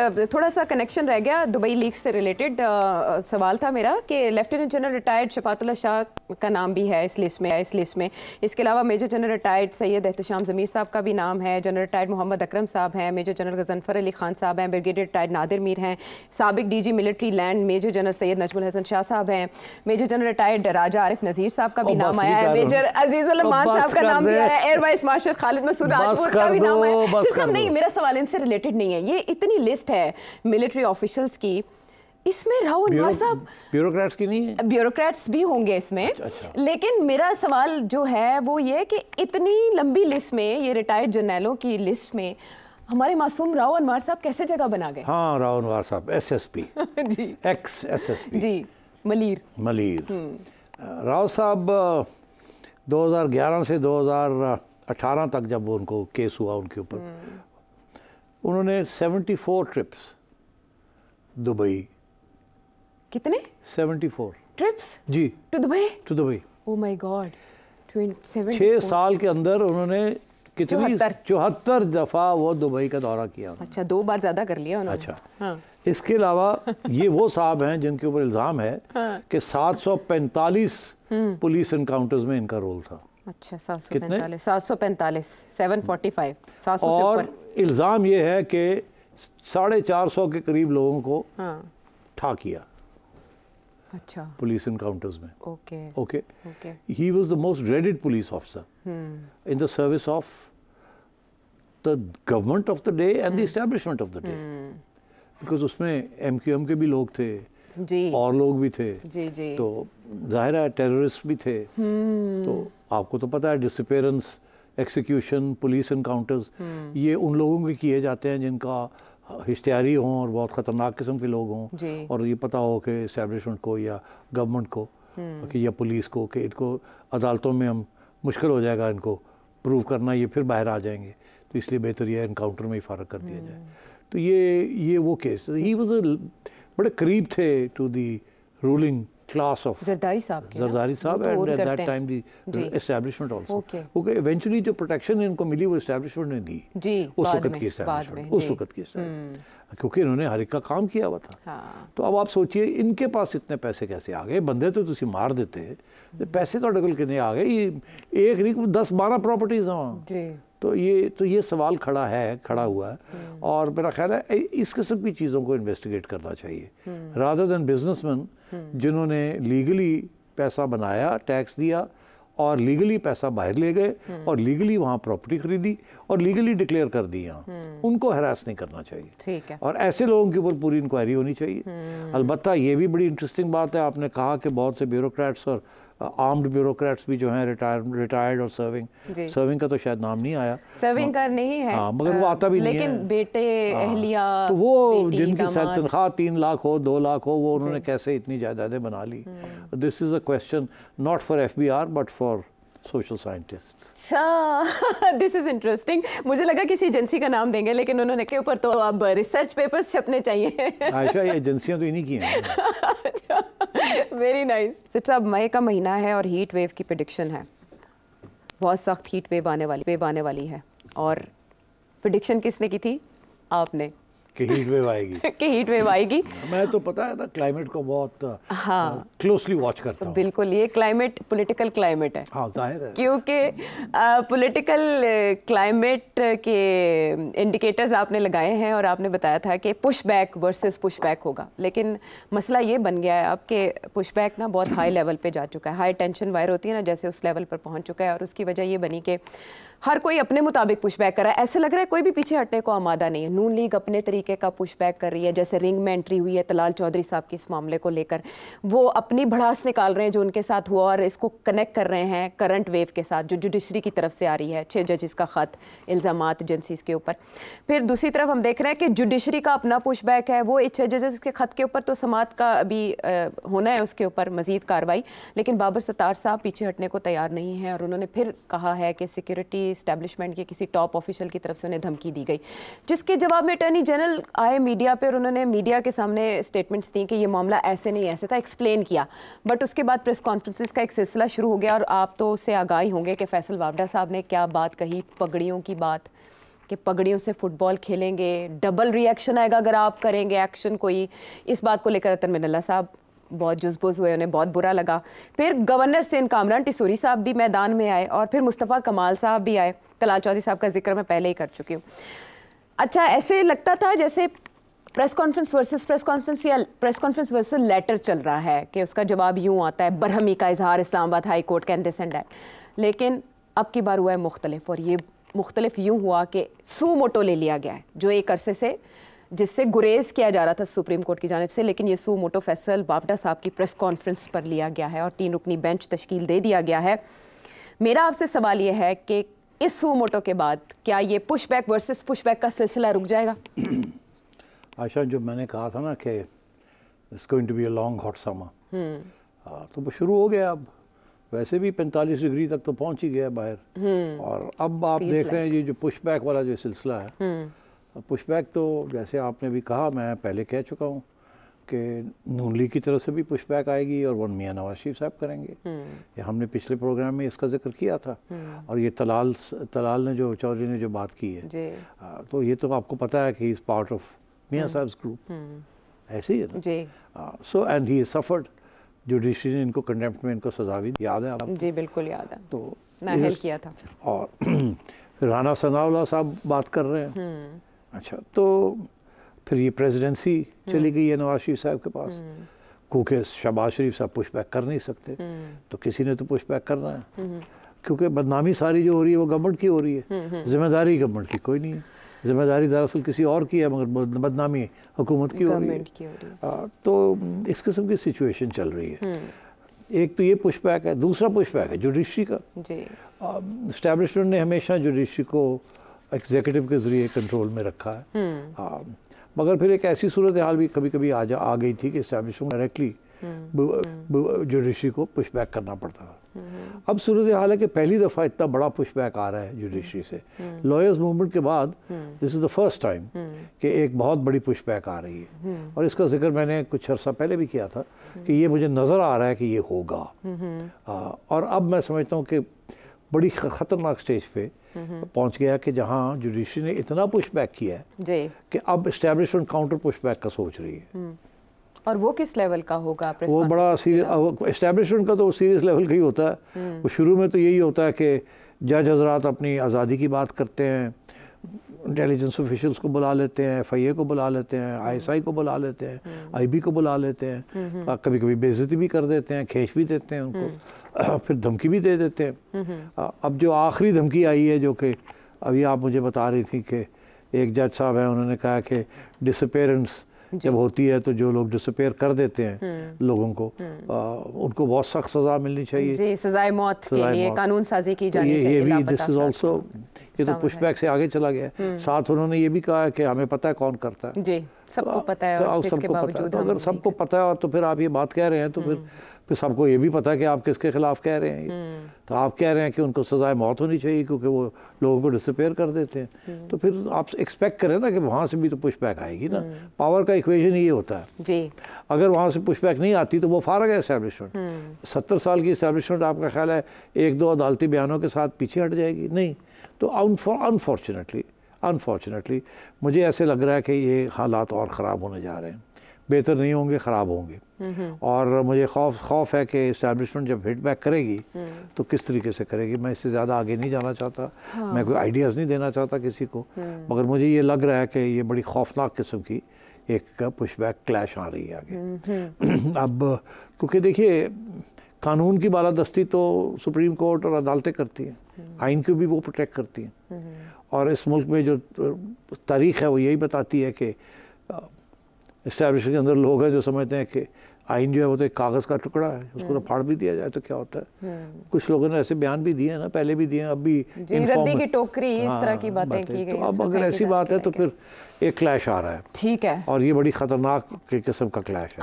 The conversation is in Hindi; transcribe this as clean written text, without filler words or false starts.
थोड़ा सा कनेक्शन रह गया दुबई लीग से रिलेटेड सवाल था मेरा कि lieutenant general retired Shafatullah Shah का नाम भी है इस लिस्ट में। इसके अलावा major general retired Syed Ehtesham Zameer साहब का भी नाम है, जनरल रिटायर्ड मोहम्मद अकरम साहब हैं, मेजर जनरल गजनफर अली खान साहब हैं, ब्रिगेडियर रिटायर्ड नादिर मीर हैं, साबिक DG military land major general Syed Najmul Hasan Shah साहब हैं, major general retired Raja Arif Nazir साहब का भी नाम आया है, मेजर अजीजुल रहमान साहब का नाम भी आया है, air vice marshal Khalid Masood Rajput का भी नाम है। नहीं, मेरा सवाल इनसे रिलेटेड नहीं है, ये इतनी लिस्ट है मिलिट्री ऑफिशियल्स की, इसमें राव अनवर साहब ब्यूरोक्रेट्स की नहीं है? ब्यूरोक्रेट्स भी होंगे इसमें। अच्छा। लेकिन मेरा सवाल जो है वो ये कि इतनी लंबी लिस्ट में, ये रिटायर्ड जर्नैलों की लिस्ट में हमारे मासूम राव अनवर साहब कैसे जगह बना गए? हाँ, राव अनवर साहब एसएसपी जी, एक्स एसएसपी जी, मलीर। राव साहब 2011 से 2018 तक जब उनको केस हुआ उनके ऊपर, उन्होंने 74 ट्रिप्स दुबई। कितने? 74 ट्रिप्स जी to Dubai. To Dubai. Oh my God, 6 साल के अंदर उन्होंने कितनी 74 दफ़ा वो दुबई का दौरा किया। अच्छा, 2 बार ज़्यादा कर लिया उन्होंने। अच्छा, हाँ। इसके अलावा ये वो साहब हैं जिनके ऊपर इल्ज़ाम है कि 745 पुलिस इनकाउंटर्स में इनका रोल था। अच्छा, 745 745 700 से और ऊपर। इल्ज़ाम ये है कि 450 के करीब लोगों को ठा किया। अच्छा, पुलिस इनकाउंटर्स में। Okay. He was the most dreaded police officer in the service of the government of the day and the establishment of the day, because उसमें एमक्यूएम के भी लोग थे जी, और लोग भी थे जी। तो जाहिर है टेररिस्ट भी थे। तो आपको तो पता है डिसअपीयरेंस, एक्सिक्यूशन, पुलिस इनकाउंटर्स ये उन लोगों के किए जाते हैं जिनका हिस्ट्यारी हों और बहुत ख़तरनाक किस्म के लोग हों, और ये पता हो कि इस्टेब्लिशमेंट को या गवर्नमेंट को कि या पुलिस को कि इनको अदालतों में हम मुश्किल हो जाएगा इनको प्रूव करना, ये फिर बाहर आ जाएंगे, तो इसलिए बेहतर ये एनकाउंटर में ही फ़र्क कर दिया जाए। तो ये वो केस, ही वाज बड़े करीब थे to the ruling class of Zardari साहब and at that time the establishment also. Okay, eventually जो प्रोटेक्शन इनको मिली वो एस्टैब्लिशमेंट ने दी जी, उस वक्त की एस्टैब्लिशमेंट, क्योंकि इन्होंने हर एक का काम किया हुआ था। हाँ। तो अब आप सोचिए इनके पास इतने पैसे कैसे आ गए? बंदे तो तुसी मार देते, पैसे तो अडगल कितने आ गए? ये एक नहीं 10-12 प्रॉपर्टीज हैं वहाँ। तो ये सवाल खड़ा हुआ है, और मेरा ख्याल है इस किस्म की चीज़ों को इन्वेस्टिगेट करना चाहिए, रादर देन बिजनेसमैन जिन्होंने लीगली पैसा बनाया, टैक्स दिया और लीगली पैसा बाहर ले गए और लीगली वहाँ प्रॉपर्टी खरीदी और लीगली डिक्लेयर कर दी यहाँ, उनको हरास नहीं करना चाहिए। ठीक है। और ऐसे लोगों के ऊपर पूरी इंक्वायरी होनी चाहिए। अलबत्ता ये भी बड़ी इंटरेस्टिंग बात है, आपने कहा कि बहुत से ब्यूरोक्रेट्स और आर्म्ड ब्यूरोक्रेट्स भी जो हैं रिटायर्ड और सर्विंग का तो शायद नाम नहीं आया, सर्विंग का नहीं है। हाँ, मगर वो आता भी नहीं है। लेकिन बेटे, अहलिया, तो वो जिनकी तनख्वाह 3 लाख हो, 2 लाख हो, वो उन्होंने कैसे इतनी जायदादें बना ली? This is a question not for FBR but for social scientists. This is interesting. मुझे लगा किसी एजेंसी का नाम देंगे, लेकिन उन्होंने के ऊपर तो अब रिसर्च पेपर्स छपने चाहिए। अच्छा, ये एजेंसियां तो इन्हीं की हैं। Very nice. सिर्फ साहब, मई का महीना है और हीट वेव की प्रेडिक्शन है, बहुत सख्त हीट वेव आने वाली है। और प्रेडिक्शन किसने की थी? आपने कि हीट वेव आएगी। कि हीट वेव आएगी। मैं तो पता है ना क्लाइमेट को बहुत क्लोजली वॉच करता हूँ। बिल्कुल, ये क्लाइमेट पॉलिटिकल क्लाइमेट है। हाँ, जाहिर है, क्योंकि पॉलिटिकल क्लाइमेट के इंडिकेटर्स आपने लगाए हैं और आपने बताया था कि पुशबैक वर्सेस पुशबैक होगा, लेकिन मसला ये बन गया है अब कि पुशबैक ना बहुत हाई लेवल पे जा चुका है, हाई टेंशन वायर होती है ना, जैसे उस लेवल पर पहुंच चुका है, और उसकी वजह ये बनी कि हर कोई अपने मुताबिक पुशबैक कर रहा है। ऐसे लग रहा है कोई भी पीछे हटने को आमादा नहीं है। नून लीग अपने तरीके का पुशबैक कर रही है, जैसे रिंग में एंट्री हुई है तलाल चौधरी साहब की इस मामले को लेकर, वो अपनी भड़ास निकाल रहे हैं जो उनके साथ हुआ और इसको कनेक्ट कर रहे हैं करंट वेव के साथ जो जुडिशरी की तरफ से आ रही है, 6 जजेस का ख़त, इल्ज़ामात एजेंसीज के ऊपर। फिर दूसरी तरफ हम देख रहे हैं कि जुडिशरी का अपना पुशबैक है, वो 6 जजेस के ख़त के ऊपर तो समात का अभी होना है, उसके ऊपर मज़ीद कार्रवाई, लेकिन बाबर सत्तार साहब पीछे हटने को तैयार नहीं हैं और उन्होंने फिर कहा है कि सिक्योरिटी इस्टेब्लिशमेंट के किसी टॉप ऑफिशियल की तरफ से उन्हें धमकी दी गई, जिसके जवाब में अटॉर्नी जनरल आए मीडिया पे और उन्होंने मीडिया के सामने स्टेटमेंट्स दी कि ये मामला ऐसे नहीं ऐसे था, एक्सप्लेन किया। बट उसके बाद प्रेस कॉन्फ्रेंसेस का एक सिलसिला शुरू हो गया और आप तो उससे आगाही होंगे कि फैसल वावडा साहब ने क्या बात कही, पगड़ियों की बात, कि पगड़ियों से फुटबॉल खेलेंगे, डबल रिएक्शन आएगा अगर आप करेंगे एक्शन कोई। इस बात को लेकर अतर मिनल्ला साहब बहुत जुज़बुज़ हुए, उन्हें बहुत बुरा लगा। फिर गवर्नर सिंध कामरान टिसूरी साहब भी मैदान में आए और फिर मुस्तफ़ा कमाल साहब भी आए। तलाल चौधरी साहब का जिक्र मैं पहले ही कर चुकी हूँ। अच्छा, ऐसे लगता था जैसे प्रेस कॉन्फ्रेंस या प्रेस कॉन्फ्रेंस वर्सेस लेटर चल रहा है कि उसका जवाब यूँ आता है, बरहमी का इजहार Islamabad high court can this and that. लेकिन अब की बार हुआ है मुख्तलिफ, और ये मुख्तलिफ यूँ हुआ कि सू मोटो ले लिया गया है, जो एक अरसे से जिससे गुरेज किया जा रहा था सुप्रीम कोर्ट की जानिब से, लेकिन ये सू मोटो फैसल बावडा साहब की प्रेस कॉन्फ्रेंस पर लिया गया है और 3 रुकनी बेंच तश्कील दे दिया गया है। मेरा आपसे सवाल ये है कि इस सू मोटो के बाद क्या ये पुशबैक वर्सेस पुशबैक का सिलसिला रुक जाएगा? आशा, जो मैंने कहा था ना कि it's going to be a long hot summer, तो वो शुरू हो गया। अब वैसे भी 45 डिग्री तक तो पहुंच ही गया बाहर, और अब आप देख रहे हैं ये जो पुशबैक वाला जो सिलसिला है, पुशबैक तो जैसे आपने भी कहा, मैं पहले कह चुका हूँ कि नून लीग की तरफ से भी पुशबैक आएगी और वन मियाँ नवाज शरीफ साहब करेंगे। ये हमने पिछले प्रोग्राम में इसका जिक्र किया था। और ये तलाल ने जो चौधरी ने जो बात की है, तो ये तो आपको पता है कि इज़ पार्ट ऑफ मियाँ साहब ग्रुप, ऐसे ही है ना। So and he suffered, judiciary ने इनको कंडेम्प्ट में इनको सजा भी याद है आपको? जी बिल्कुल याद है, तो नाहल किया था। और फिर राना सनाउल्लाह साहब बात कर रहे हैं। अच्छा, तो फिर ये प्रेसिडेंसी चली गई है नवाज शरीफ साहब के पास, क्योंकि शहबाज शरीफ साहब पुशबैक कर नहीं सकते, तो किसी ने तो पुशबैक करना है, क्योंकि बदनामी सारी जो हो रही है वो गवर्नमेंट की हो रही है, जिम्मेदारी गवर्नमेंट की कोई नहीं है, जिम्मेदारी दरअसल किसी और की है, मगर बदनामी हुकूमत की हो रही है। तो इस किस्म की सिचुएशन चल रही है। एक तो ये पुशबैक है, दूसरा पुशबैक है जुडिशरी का। एस्टैब्लिशमेंट ने हमेशा जुडिशरी को एग्जीक्यूटिव के ज़रिए कंट्रोल में रखा है, मगर फिर एक ऐसी सूरत हाल भी कभी कभी आ गई थी कि एस्टैब्लिशमेंट डायरेक्टली जुडिशरी को पुशबैक करना पड़ता था। अब सूरत हाल है कि पहली दफ़ा इतना बड़ा पुशबैक आ रहा है जुडिशरी से लॉयर्स मूवमेंट के बाद। This is the first time कि एक बहुत बड़ी पुशबैक आ रही है, और इसका जिक्र मैंने कुछ अर्सा पहले भी किया था कि ये मुझे नज़र आ रहा है कि ये होगा। और अब मैं समझता हूँ कि बड़ी ख़तरनाक स्टेज पे पहुंच गया कि जहां जुडिशरी ने इतना पुशबैक किया है कि अब एस्टैब्लिशमेंट काउंटर पुशबैक का सोच रही है। और वो किस लेवल का होगा? वो बड़ा सीरियस, एस्टैब्लिशमेंट का तो सीरियस लेवल का ही होता है। वो शुरू में तो यही होता है कि जज हजरात अपनी आज़ादी की बात करते हैं, इंटेलिजेंस ऑफिशियल्स को बुला लेते हैं, FIA को बुला लेते हैं, ISI को बुला लेते हैं, IB को बुला लेते हैं, कभी कभी बेइज्जती भी कर देते हैं, खींच भी देते हैं उनको, फिर धमकी भी दे देते हैं। अब जो आखिरी धमकी आई है, जो कि अभी आप मुझे बता रही थी कि एक जज साहब हैं, उन्होंने कहा कि डिसअपेरेंस जब होती है तो जो लोग डिसअपेयर कर देते हैं लोगों को, उनको बहुत सख्त सज़ा मिलनी चाहिए। जी, सजाए मौत के लिए कानून साजी की जानी चाहिए। ये भी दिस इज ऑल्सो, ये तो पुशबैक से आगे चला गया। साथ उन्होंने ये भी कहा है कि हमें पता है कौन करता है। जी, सबको पता है, और सबको पता है। तो अगर सबको पता है तो फिर आप ये बात कह रहे हैं, तो फिर सबको ये भी पता है कि आप किसके खिलाफ कह रहे हैं। तो आप कह रहे हैं कि उनको सजाए मौत होनी चाहिए क्योंकि वो लोगों को डिसअपेयर कर देते हैं। तो फिर आप एक्सपेक्ट करें ना कि वहाँ से भी तो पुशबैक आएगी ना। पावर का इक्वेशन ये होता है जी। अगर वहाँ से पुशबैक नहीं आती तो वो फारग है एस्टैब्लिशमेंट। 70 साल की एस्टैब्लिशमेंट आपका ख्याल है 1-2 अदालती बयानों के साथ पीछे हट जाएगी? नहीं। तो अनफॉर्चुनेटली मुझे ऐसे लग रहा है कि ये हालात और ख़राब होने जा रहे हैं, बेहतर नहीं होंगे, ख़राब होंगे। और मुझे खौफ है कि इस्टेब्लिशमेंट जब हिट बैक करेगी तो किस तरीके से करेगी। मैं इससे ज़्यादा आगे नहीं जाना चाहता, मैं कोई आइडियाज़ नहीं देना चाहता किसी को, मगर मुझे ये लग रहा है कि ये बड़ी खौफनाक किस्म की एक पुशबैक क्लैश आ रही है आगे। अब क्योंकि देखिए, कानून की बालादस्ती तो सुप्रीम कोर्ट और अदालतें करती हैं, आइन को भी वो प्रोटेक्ट करती हैं। और इस मुल्क में जो तारीख़ है वो यही बताती है कि इस्टेब्लिशमेंट के अंदर लोग हैं जो समझते हैं कि आइन जो है वो तो एक कागज़ का टुकड़ा है, उसको तो फाड़ भी दिया जाए तो क्या होता है। कुछ लोगों ने ऐसे बयान भी दिए हैं ना, पहले भी दिए हैं, अब भी रद्दी की टोकरी, इस तरह की बातें की गई। तो अब अगर ऐसी बात है तो फिर एक क्लैश आ रहा है, ठीक है, और ये बड़ी ख़तरनाक किस्म का क्लैश है।